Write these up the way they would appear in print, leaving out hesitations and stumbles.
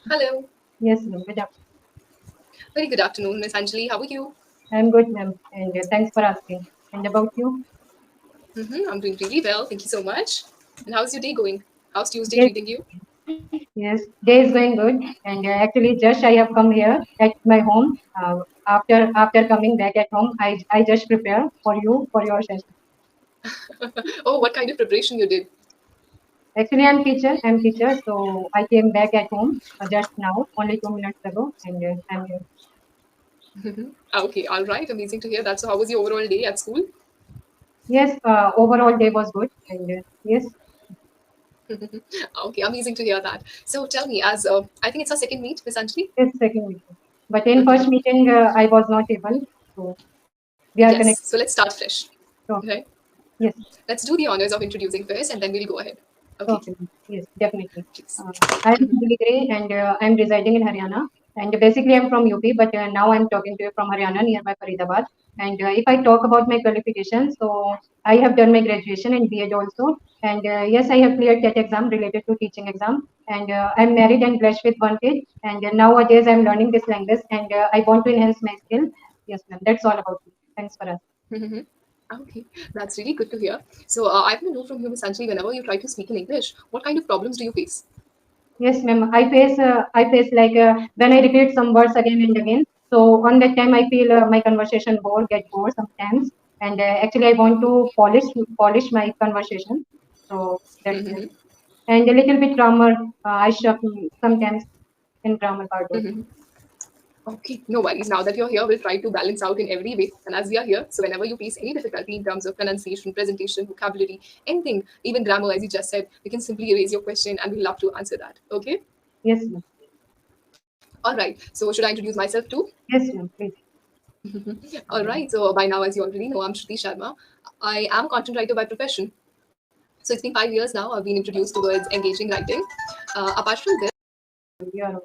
Hello. Yes, ma'am. Good afternoon. Very good afternoon, Miss Anjali. How are you? I'm good, ma'am, and thanks for asking. And about you? I'm doing really well. Thank you so much. And how's your day going? How's Tuesday Yes, treating you? yes, day is going good. And actually, just I have come here at my home. After coming back at home, I just prepare for you for your session. Oh, what kind of preparation you did? Actually, I'm teacher. I'm teacher, so I came back at home just now, only 2 minutes ago, and I'm here. Okay, all right. Amazing to hear that. So, how was your overall day at school? Yes, overall day was good, and yes, Okay, amazing to hear that. So, tell me, as I think it's our second meet, Miss Anjali. yes, second meeting. But in first meeting, I was not able, so we are Yes. connected. So let's start fresh. Okay. Right. Yes. Let's do the honors of introducing first, and then we'll go ahead. Okay. Okay, yes, definitely. Please. I'm Degree and I'm residing in Haryana. And basically, I'm from UP, but now I'm talking to you from Haryana, nearby Faridabad. And if I talk about my qualifications, so I have done my graduation in B.Ed also. And yes, I have cleared that exam related to teaching exam. And I'm married and blessed with one kid. And nowadays, I'm learning this language and I want to enhance my skill. Yes, ma'am. That's all about me. Thanks for us. Okay, that's really good to hear. So, I want to know from you, Miss Anjali, whenever you try to speak in English, what kind of problems do you face? Yes, ma'am. I face like when I repeat some words again and again. So on that time, I feel my conversation get bored sometimes, and actually I want to polish my conversation. So that's it. And a little bit grammar. I shock sometimes in grammar part also. Okay, no worries. Now that you're here, we'll try to balance out in every way. And as we are here, so whenever you face any difficulty in terms of pronunciation, presentation, vocabulary, anything, even grammar, as you just said, you can simply raise your question and we'll love to answer that. Okay? Yes, ma'am. All right. So should I introduce myself too? Yes, ma'am. Please. All right. So by now, as you already know, I'm Shruti Sharma. I am a content writer by profession. So it's been 5 years now. I've been introduced towards engaging writing. Apart from this, You are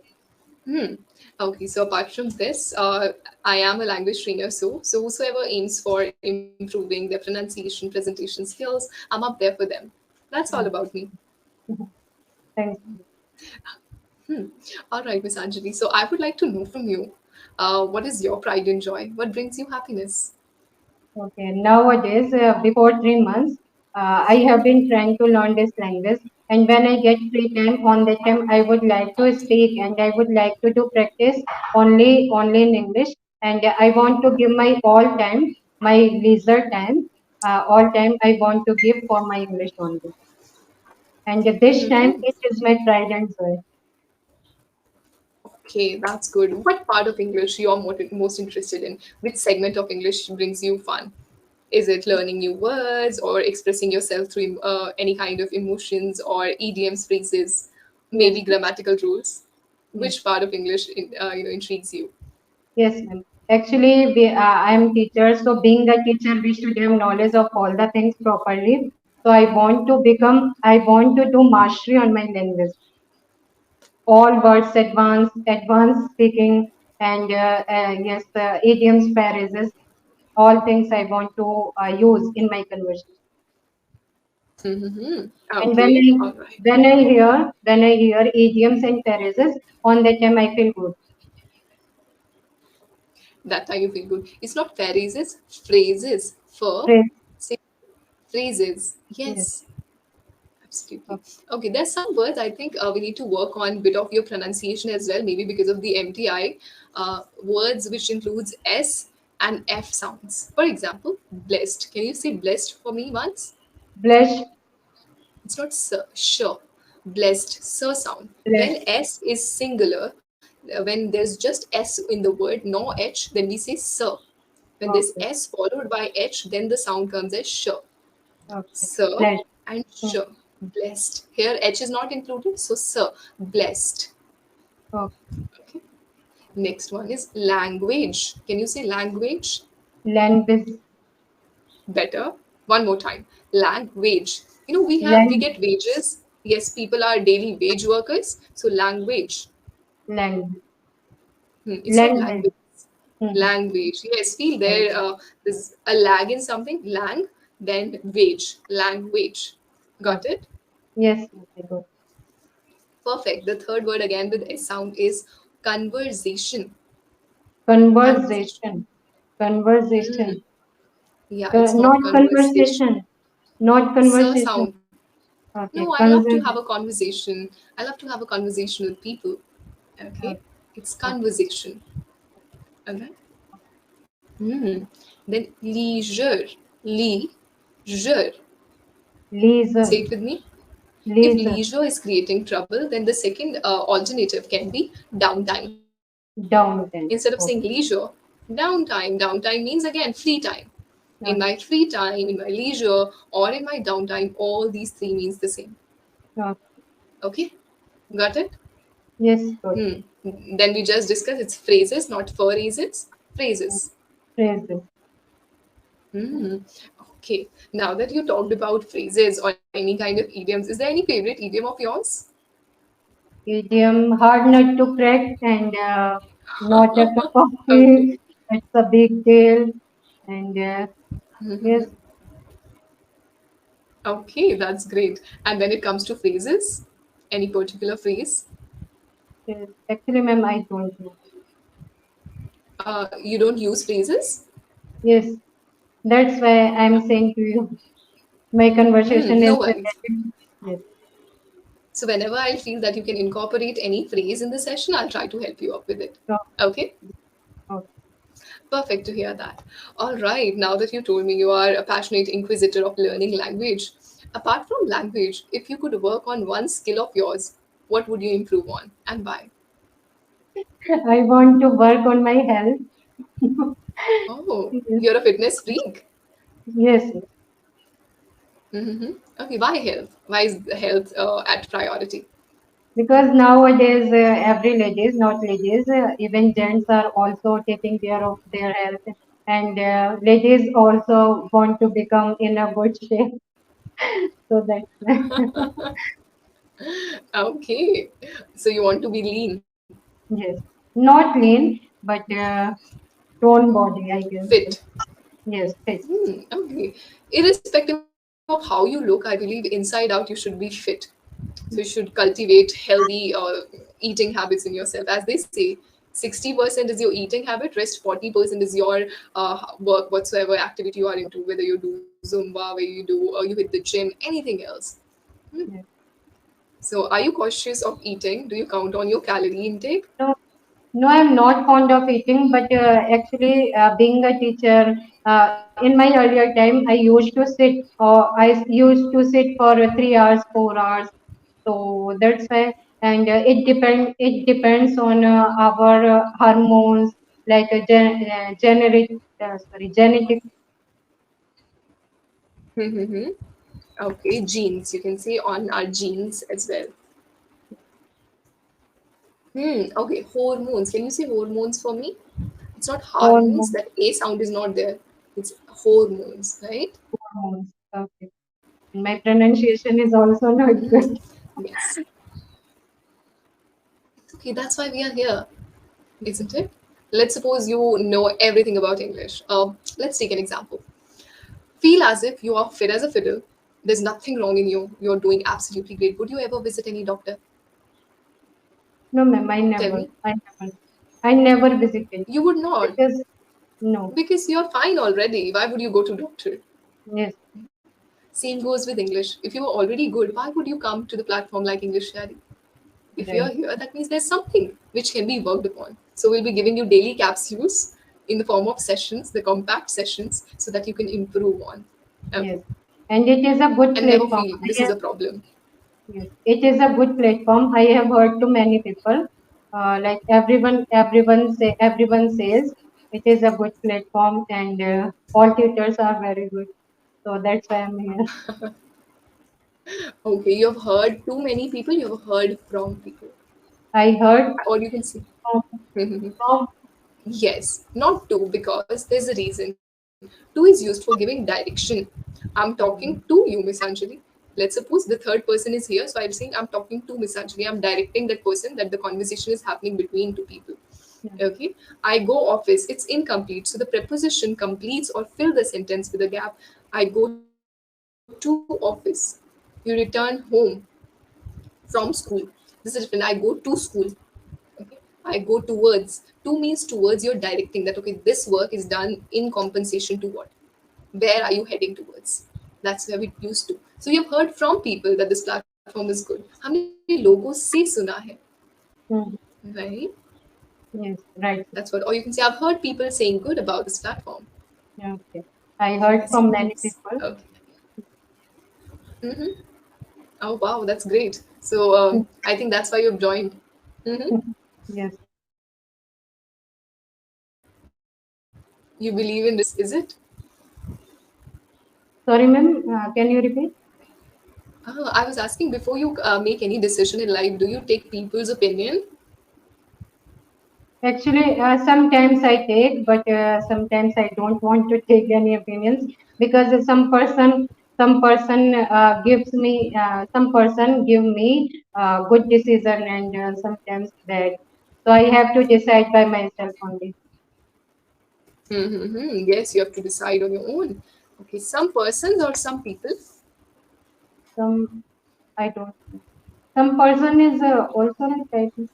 Hmm. Okay, so apart from this, I am a language trainer. So whosoever aims for improving their pronunciation, presentation skills, I'm up there for them. That's all okay. about me. Thanks. Hmm. All right, Miss Anjali. So I would like to know from you, what is your pride and joy? What brings you happiness? Okay, nowadays, before 3 months, I have been trying to learn this language. And when I get free time, on that time, I would like to speak and I would like to do practice only in English. And I want to give my all time, my leisure time, all time I want to give for my English only. And this time, it is my pride and joy. Okay, that's good. What part of English you're most interested in? Which segment of English brings you fun? Is it learning new words or expressing yourself through any kind of emotions or idioms, phrases, Yes, maybe grammatical rules? yes. Which part of English intrigues you? Yes, ma'am. Actually, I am teacher, so being a teacher, we should have knowledge of all the things properly. So I want to do mastery on my language. All words, advanced speaking, and yes, idioms, phrases, all things I want to use in my conversation. And Okay, all right. when I hear idioms and phrases, on that time I feel good. That time you feel good. It's not phrases, phrases. Phrase, Say phrases. yes. Yes. Absolutely. Okay, there's some words I think we need to work on bit of your pronunciation as well, maybe because of the MTI. Words which includes S and F sounds. For example, blessed. Can you say blessed for me once? Blush, It's not sir, sure. Blessed, sir sound. blush. When S is singular, when there's just S in the word, no H, then we say sir. When there's Okay, S followed by H, then the sound comes as sh. okay. Sir Blush. and Hmm. sh. Blessed. Here H is not included, so sir. Blessed. Okay. Okay. Next one is language. Can you say language? Language, Better. One more time. Language. We lang, get wages. Yes, people are daily wage workers. So language. language, It's not language. language. Hmm. Language. Yes, feel there. Language. There's a lag in something. Lang, then wage. Language. Okay. Got it? Yes, yes, I got. Perfect. The third word again with S sound is conversation. Conversation. Conversation. Hmm. Conversation. Yeah, it's Not not conversation. conversation. Not Sir conversation. sound. Okay. No, I love to have a conversation. I love to have a conversation with people. Okay, Okay. it's Okay. conversation. Okay. Hmm. Then leisure. Leisure. Leisure. Say it with me. If Leisure. leisure is creating trouble, then the second alternative can be downtime. Instead of saying Downtown. leisure, Okay. downtime. Downtime means again free time. In my Okay. free time, in my leisure, or in my downtime, all these three means the same. Okay. Okay, got it? Yes, good. Hmm. Then we just discussed it's phrases, not phrases. Phrases. Phrases. Hmm. Okay. Now that you talked about phrases or any kind of idioms, is there any favorite idiom of yours? Idiom hard nut to crack and not a cup of Okay. tea. It's a big deal. And yes, Okay, that's great. And when it comes to phrases, any particular phrase? yes. Actually, ma'am, I don't know. You don't use phrases? Yes, that's why I'm saying to you, my Hmm, conversation no is worries. getting. Yes, So whenever I feel that you can incorporate any phrase in the session, I'll try to help you up with it. so, Okay? okay. Perfect to hear that. All right, now that you told me you are a passionate inquisitor of learning language, apart from language, if you could work on one skill of yours, what would you improve on and why? I want to work on my health. Oh, Yes, you're a fitness freak. yes, yes. Mm-hmm. Okay, why health? Why is health at priority? Because nowadays, every ladies, not ladies, even gents are also taking care of their health, and ladies also want to become in a good shape. So that's Okay, so you want to be lean, yes, not lean, but toned body, I can fit. say. Yes, fit. Okay. Irrespective of how you look, I believe inside out you should be fit. So you should cultivate healthy eating habits in yourself. As they say, 60% is your eating habit, rest 40% is your work, whatsoever activity you are into, whether you do Zumba, whether you do, you hit the gym, anything else. Yes. So are you cautious of eating? Do you count on your calorie intake? No, no, I'm not fond of eating, but actually, being a teacher, in my earlier time, I used to sit, used to sit for 3 hours, 4 hours. So that's why, and it depends on our hormones, like genetic. Mm-hmm. Okay, genes. You can say on our genes as well. Okay, hormones. Can you say hormones for me? It's not hormones. Hormones, That A sound is not there. It's hormones, right? hormones. Okay. My pronunciation is also not good. Yes. Okay, that's why we are here, isn't it? Let's suppose you know everything about English. Let's take an example. Feel as if you are fit as a fiddle. There's nothing wrong in you. You're doing absolutely great. Would you ever visit any doctor? No, ma'am, Tell me. I never visited You would not, because no. because you're fine already. Why would you go to doctor? Yes, Same goes with English. If you were already good, why would you come to the platform like EnglishYaari? If you're right. here, that means there's something which can be worked upon. So we'll be giving you daily capsules in the form of sessions, the compact sessions, so that you can improve on. Yes, Okay. and it is a good And never platform. feel this is a problem. Yes, it is a good platform. I have heard to many people, like everyone says it is a good platform, and all tutors are very good. So that's why I'm here. Okay, you have heard too many people, you have heard from people. I heard Or you can see. from, from Yes, not two, because there's a reason. Two is used for giving direction. I'm talking to you, Miss Anjali. Let's suppose the third person is here, so I'm saying I'm talking to Miss Anjali. I'm directing that person that the conversation is happening between two people. Okay, I go office, it's incomplete. So the preposition completes or fill the sentence with a gap. I go to office. You return home from school. This is different. I go to school. Okay. I go towards. To means towards. You're directing that. Okay, this work is done in compensation to what? Where are you heading towards? That's where we used to. So you've heard from people that this platform is good. हमने लोगों से सुना है, Hmm. right? Yes, right. That's what. Or you can say I've heard people saying good about this platform. Okay. I heard Yes. from many people. Okay. Mm-hmm. Oh wow, that's great. So I think that's why you've joined. Mm-hmm. Yes. You believe in risk, is it? Sorry, ma'am. Can you repeat? I was asking before you make any decision in life, do you take people's opinion? Actually, sometimes I take, but sometimes I don't want to take any opinions because some person some person give me good decision and sometimes bad. So I have to decide by myself only. Mm-hmm. Yes, you have to decide on your own. Okay, some persons or some people. Some I don't know. Some person is also like I think.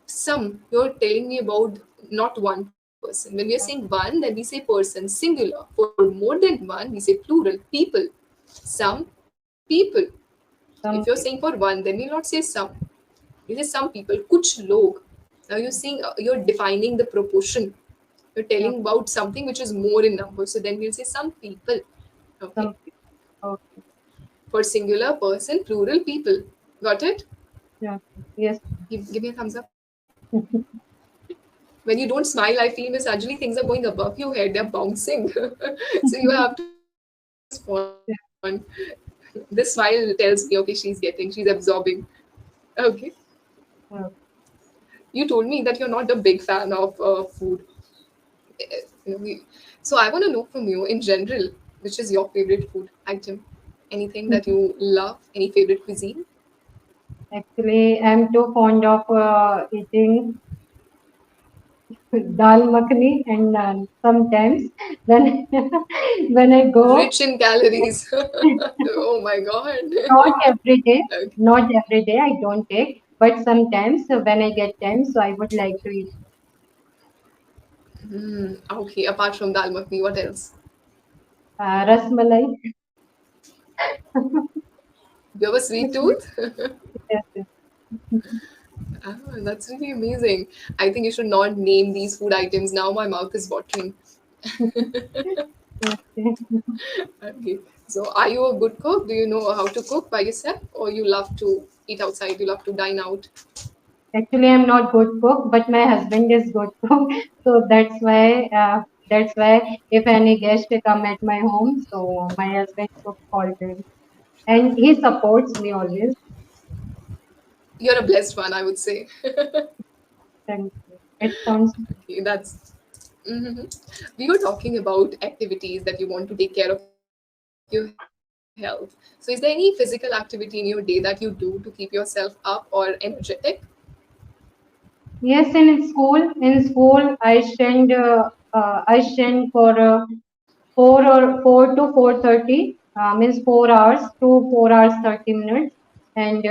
Some, you're telling me about not one person. When we are saying one, then we say person, singular. For more than one, we say plural, people. Some people. If you're Some saying for one, then we'll not say some. We say some people, kuch log. Now you're seeing, you're defining the proportion. You're yeah, telling about something which is more in number. So then we'll say some people. Okay. some okay. For singular person, plural people. Got it? Yeah, yes. Give me a thumbs up. When you don't smile, I feel miss actually things are going above your head, they're bouncing. So you have to respond. Yeah, This smile tells me, okay, she's absorbing. Okay. yeah. You told me that you're not a big fan of food. You know, so I want to know from you in general, which is your favorite food item? Anything that you love? Any favorite cuisine? Actually, I'm too fond of eating dal makhani and naan. Sometimes when when I go, Rich in calories. Oh my god. not every day, Okay. not every day I don't take, but sometimes when I get time, so I would like to eat Okay, apart from dal makhni, what else? ras malai. You have a sweet tooth? Yes, yes. Ah, that's really amazing. I think you should not name these food items. Now my mouth is watering. Okay. Okay. So are you a good cook? Do you know how to cook by yourself? Or you love to eat outside? You love to dine out? Actually, I'm not good cook, but my husband is good cook. So that's why if any guest come at my home, so my husband cook all time, and he supports me always. You're a blessed one, I would say. Thank you. It sounds Okay, that's. Mhm. We were talking about activities that you want to take care of your health. So, is there any physical activity in your day that you do to keep yourself up or energetic? yes. In school, I stand for 4 to 4:30. Means 4 hours to 4 hours 30 minutes. And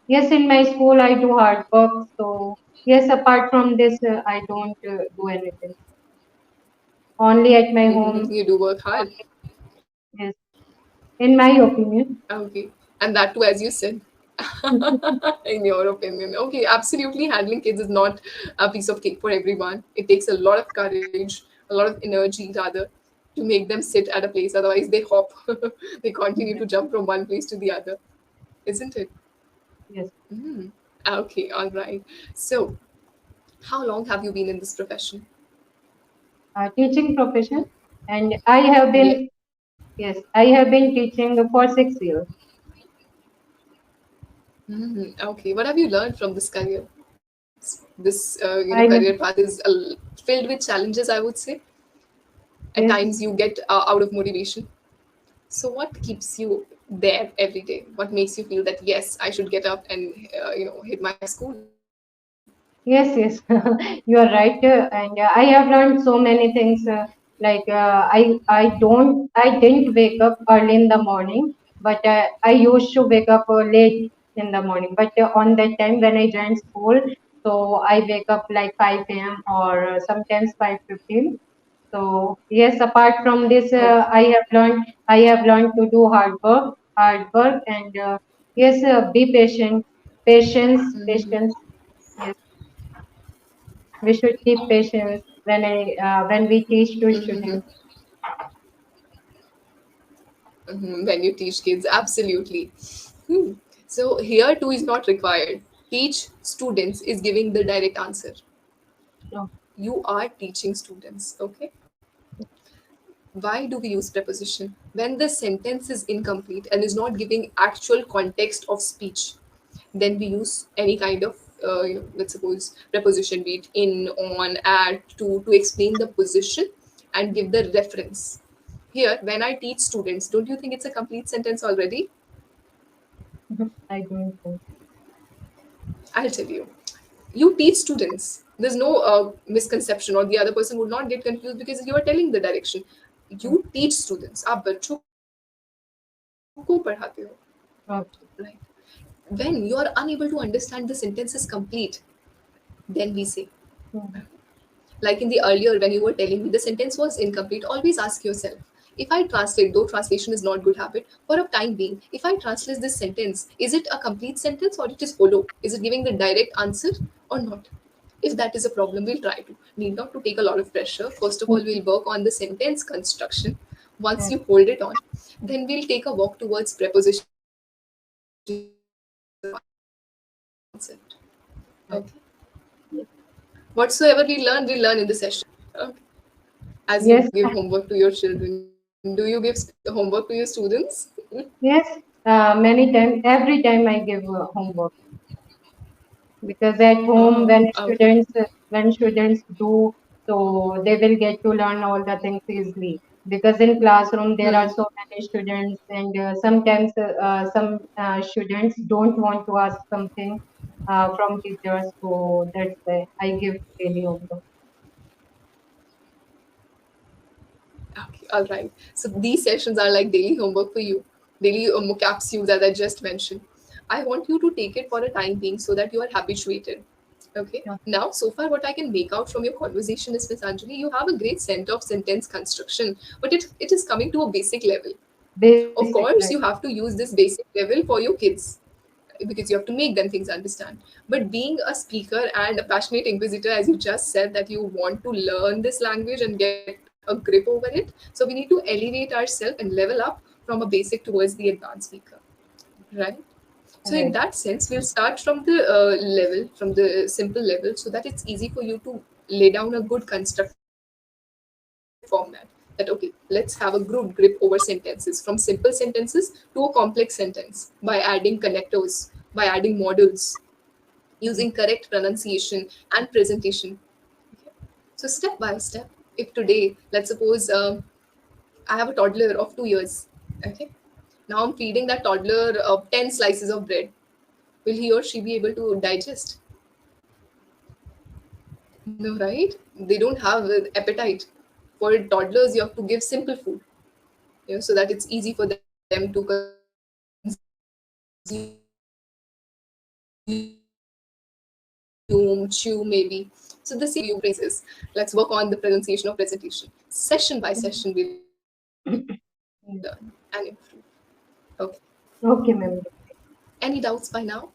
yes, in my school I do hard work. So yes, apart from this, I don't do anything. Only at my home. You do work hard. Yes, in my opinion. Okay. And that too, as you said, in your opinion. Okay, absolutely. Handling kids is not a piece of cake for everyone. It takes a lot of courage, a lot of energy, rather, to make them sit at a place. Otherwise, they hop, they continue to Yes, jump from one place to the other, isn't it? yes. Mm. Okay, all right. So, how long have you been in this profession? Teaching profession, and I have been, Yes. yes, I have been teaching for 6 years. Okay, what have you learned from this career? This career I path have, is filled with challenges, I would say. At yes, times, you get out of motivation. So, what keeps you there every day? What makes you feel that yes, I should get up and hit my school? yes, yes. You are right, and I have learned so many things. I didn't wake up early in the morning, but I used to wake up late in the morning. But on that time when I joined school, so I wake up like 5 a.m. or sometimes 5:15. So yes, apart from this, I have learned to do hard work, and yes, be patient, patience. Yes, we should keep patience when we teach to students. When you teach kids, absolutely. Hmm. So here too is not required. Teach students is giving the direct answer. No, You are teaching students. Okay. Why do we use preposition? When the sentence is incomplete and is not giving actual context of speech, then we use any kind of let's suppose preposition, be it in, on, at, to explain the position and give the reference. Here, when I teach students, don't you think it's a complete sentence already? I don't think. I'll tell you. You teach students. There's no misconception, or the other person would not get confused because you are telling the direction. So. You teach students. आप बच्चों को पढ़ाते हो, right? Okay. When you are unable to understand the sentence is complete, then we say, Mhm. like in the earlier when you were telling me the sentence was incomplete, always ask yourself, if I translate, though translation is not good habit for a time being, if I translate this sentence, is it a complete sentence or it is hollow? Is it giving the direct answer or not? If that is a problem, we'll try to, need not to take a lot of pressure. First of all, we'll work on the sentence construction. Once Yeah. you hold it on, then we'll take a walk towards preposition using the concept. Okay. Right. Yes. Whatsoever we learn in the session. Okay. As Yes. you give homework to your children, do you give homework to your students? Yes. Many times, every time I give homework, because at home Okay. when students do, so they will get to learn all the things easily. Because in classroom there are so many students, and sometimes some students don't want to ask something from teachers, so that's why I give daily homework. Okay. All right. So these sessions are like daily homework for you, daily capsules that I just mentioned. I want you to take it for a time being so that you are habituated. Okay. Yeah. Now, so far, what I can make out from your conversation is, Miss Anjali, you have a great sense of sentence construction, but it is coming to a basic level. Of Basic, course, right? you have to use this basic level for your kids because you have to make them things understand. But being a speaker and a passionate inquisitor, as you just said, that you want to learn this language and get a grip over it, so we need to elevate ourselves and level up from a basic towards the advanced speaker, right? So in Right. that sense, we'll start from the level, from the simple level, so that it's easy for you to lay down a good constructed format. That okay, let's have a good grip over sentences, from simple sentences to a complex sentence by adding connectors, by adding models, using correct pronunciation and presentation. Okay. So step by step, if today, let's suppose I have a toddler of 2 years, okay, now I'm feeding that toddler 10 slices of bread. Will he or she be able to digest? No, right? They don't have appetite. For toddlers, you have to give simple food, so that it's easy for them to consume, chew maybe. So the same way we use prepositions, adjectives, phrases. Let's work on the pronunciation of presentation. Session by session, we'll learn and improve. Okay. Okay, ma'am. Any doubts by now?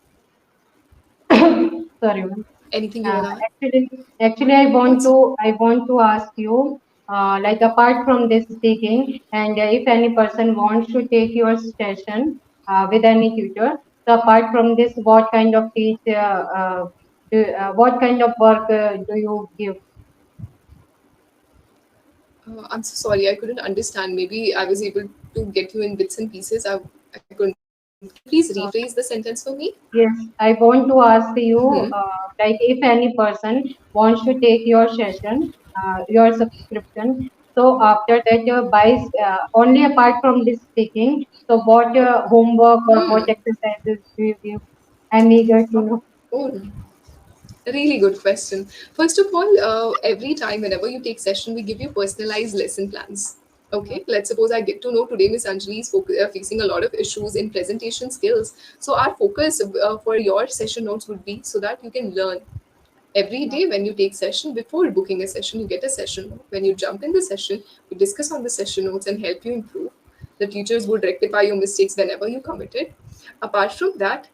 Sorry, ma'am. Anything you want to add? Actually, I What's I want to ask you, like apart from this speaking, and if any person wants to take your session with any tutor, so apart from this, what kind of what kind of work do you give? I'm so sorry, I couldn't understand. Maybe I was able to get you in bits and pieces. I couldn't. Can you please rephrase the Uh, sentence for me? Yes, I want to ask Mm-hmm. you, like if any person wants to take your session, your subscription, so after that buys only apart from this speaking, so what homework or what exercises do you give? I'm eager to know. Oh, really good question. First of all, every time whenever you take session, we give you personalized lesson plans. Yeah. Okay, let's suppose I get to know today Miss Anjali is facing a lot of issues in presentation skills. So our focus for your session notes would be so that you can learn. Every Yeah. day when you take session, before booking a session, you get a session note. When you jump in the session, we discuss on the session notes and help you improve. The teachers would rectify your mistakes whenever you committed. Apart from that,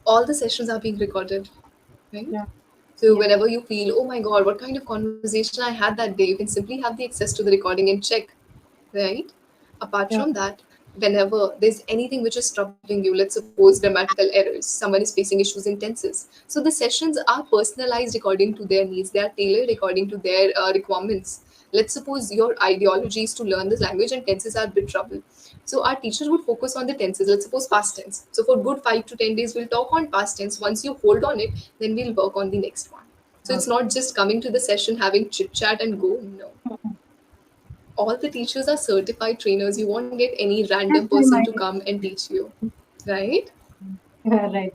all the sessions are being recorded, right? Yeah. So Yes. whenever you feel, oh my god, what kind of conversation I had that day, you can simply have the access to the recording and check, right? Apart Yeah. from that, whenever there's anything which is troubling you, let's suppose grammatical errors, someone is facing issues in tenses. So the sessions are personalized according to their needs, they are tailored according to their requirements. Let's suppose your ideology is to learn this language and tenses are a bit trouble. So our teachers would focus on the tenses, let's suppose past tense. So for good 5 to 10 days, we'll talk on past tense. Once you hold on it, then we'll work on the next one. So it's Okay. not just coming to the session, having chit chat and go. No, all the teachers are certified trainers. You won't get any random Yes, person ma'am. to I come and teach you, right? right.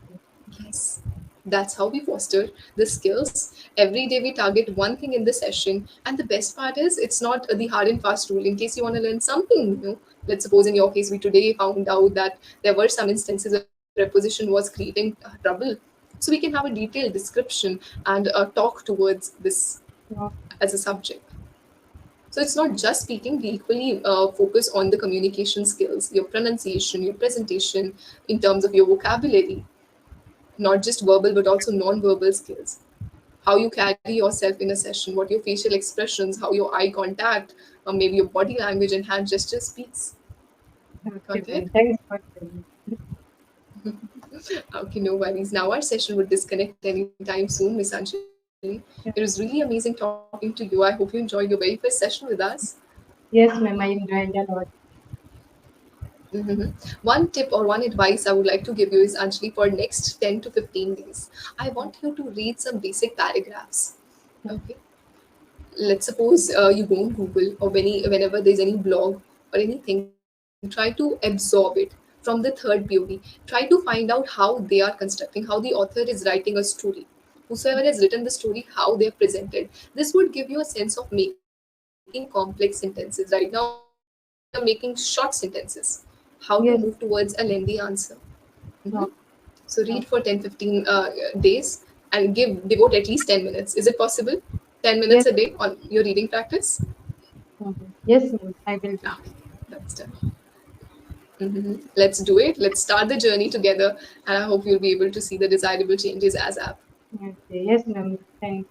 Yes, that's how we foster the skills. Every day we target one thing in the session, and the best part is it's not the hard and fast rule. In case you want to learn something new, let's suppose in your case we today found out that there were some instances where preposition was creating trouble. So we can have a detailed description and talk towards this Yeah. as a subject. So it's not just speaking, we equally focus on the communication skills, your pronunciation, your presentation, in terms of your vocabulary, not just verbal but also non-verbal skills. How you carry yourself in a session, what your facial expressions, how your eye contact, or maybe your body language and hand gesture speaks. Okay, Got ma'am. it? Thanks for telling. Okay, no worries. Now our session would disconnect anytime soon, Miss Anjali. It was really Yeah. amazing talking to you. I hope you enjoyed your very first session with us. Yes, ma'am. I enjoyed a lot. One tip or one advice I would like to give you is Anjali, for next 10 to 15 days, I want you to read some basic paragraphs. Yeah. Okay. Let's suppose you go on Google or whenever there's any blog or anything, try to absorb it from the third POV. Try to find out how they are constructing, how the author is writing a story. Whosoever has written the story, how they are presented. This would give you a sense of making complex sentences. Right now, we are making short sentences. How to move towards a lengthy answer. Yes. Mhm. So read No. for 10 15 No. days and devote at least 10 minutes. Is it possible? 10 minutes a day Yes. on your reading practice? Yes, ma'am. I will Okay, do. that's done. Let's do it. Let's start the journey together, and I hope you'll be able to see the desirable changes as app. Okay. Yes, ma'am. Thanks.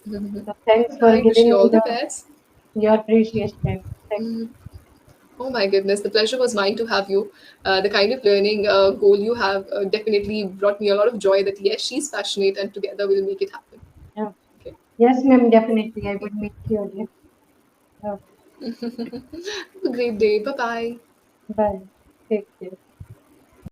So I thanks wish for you all the giving me best. your precious time. Thank Mhm. Oh my goodness, the pleasure was mine to have you. The kind of learning goal you have definitely brought me a lot of joy that yes, she's passionate and together we'll make it happen. you. Okay. Yes, ma'am. Definitely. I would meet you again. Okay. Have a great day. Bye bye. Bye. Take care.